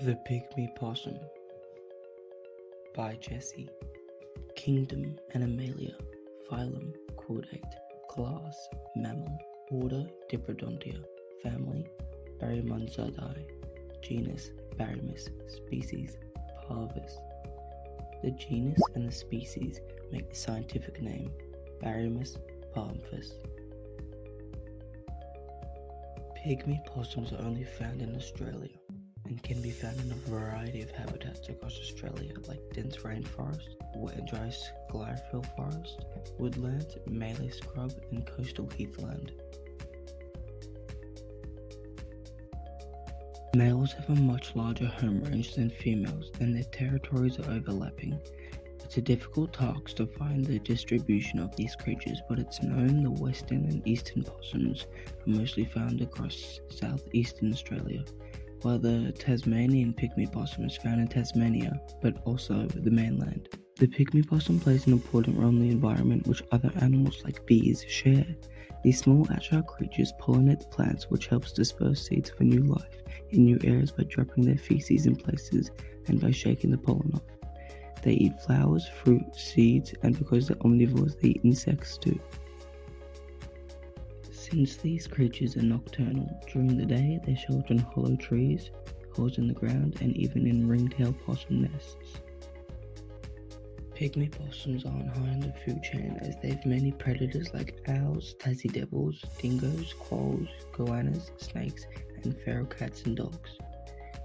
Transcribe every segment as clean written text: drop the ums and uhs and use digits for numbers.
The Pygmy Possum by Jesse. Kingdom Animalia. Phylum Chordate. Class Mammal. Order Diprotodontia. Family Barrymonsadae. Genus Barrymus. Species Parvus. The genus and the species make the scientific name Barrymus parvus. Pygmy possums are only found in Australia and can be found in a variety of habitats across Australia, like dense rainforest, wet and dry sclerophyll forest, woodlands, mallee scrub, and coastal heathland. Males have a much larger home range than females, and their territories are overlapping. It's a difficult task to find the distribution of these creatures, but it's known the western and eastern possums are mostly found across southeastern Australia, while the Tasmanian pygmy possum is found in Tasmania, but also the mainland. The pygmy possum plays an important role in the environment which other animals like bees share. These small agile creatures pollinate the plants, which helps disperse seeds for new life in new areas by dropping their feces in places and by shaking the pollen off. They eat flowers, fruit, seeds, and because they're omnivores, they eat insects too. Since these creatures are nocturnal, during the day they shelter in hollow trees, holes in the ground, and even in ringtail possum nests. Pygmy possums aren't high on the food chain as they have many predators like owls, tassie devils, dingoes, quolls, goannas, snakes, and feral cats and dogs.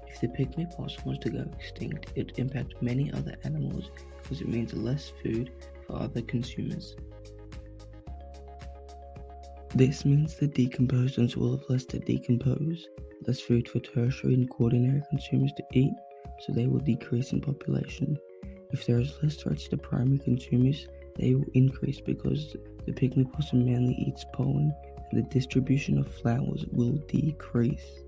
If the pygmy possum was to go extinct, it would impact many other animals because it means less food for other consumers. This means the decomposed ones will have less to decompose, less food for tertiary and quaternary consumers to eat, so they will decrease in population. If there is less threats to primary consumers, they will increase because the pygmy possum mainly eats pollen, and the distribution of flowers will decrease.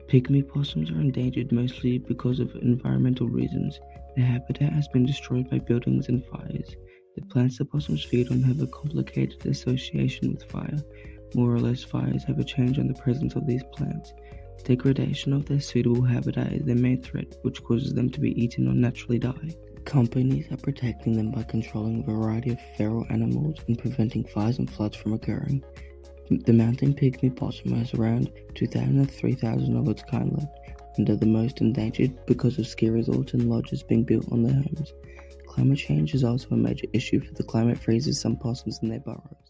Pygmy possums are endangered mostly because of environmental reasons. Their habitat has been destroyed by buildings and fires. The plants the possums feed on have a complicated association with fire. More or less fires have a change on the presence of these plants. Degradation of their suitable habitat is their main threat, which causes them to be eaten or naturally die. Companies are protecting them by controlling a variety of feral animals and preventing fires and floods from occurring. The mountain pygmy possum has around 2,000 to 3,000 of its kind left, and are the most endangered because of ski resorts and lodges being built on their homes. Climate change is also a major issue, for the climate freezes some possums in their burrows.